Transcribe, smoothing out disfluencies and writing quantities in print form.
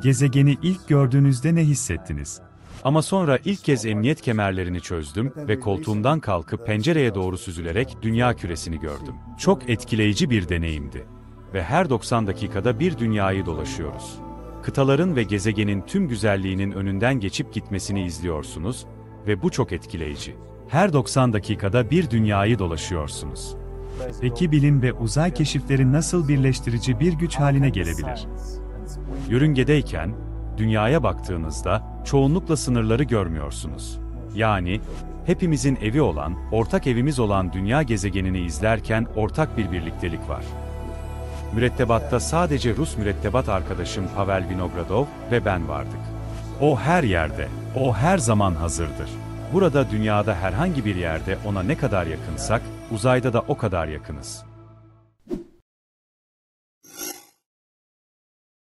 Gezegeni ilk gördüğünüzde ne hissettiniz? Ama sonra ilk kez emniyet kemerlerini çözdüm ve koltuğumdan kalkıp pencereye doğru süzülerek dünya küresini gördüm. Çok etkileyici bir deneyimdi. Ve her 90 dakikada bir dünyayı dolaşıyoruz. Kıtaların ve gezegenin tüm güzelliğinin önünden geçip gitmesini izliyorsunuz ve bu çok etkileyici. Her 90 dakikada bir dünyayı dolaşıyorsunuz. Peki bilim ve uzay keşifleri nasıl birleştirici bir güç haline gelebilir? Yörüngedeyken, dünyaya baktığınızda çoğunlukla sınırları görmüyorsunuz. Yani, hepimizin evi olan, ortak evimiz olan dünya gezegenini izlerken ortak bir birliktelik var. Mürettebatta sadece Rus mürettebat arkadaşım Pavel Vinogradov ve ben vardık. O her yerde, o her zaman hazırdır. Burada dünyada herhangi bir yerde ona ne kadar yakınsak, uzayda da o kadar yakınız.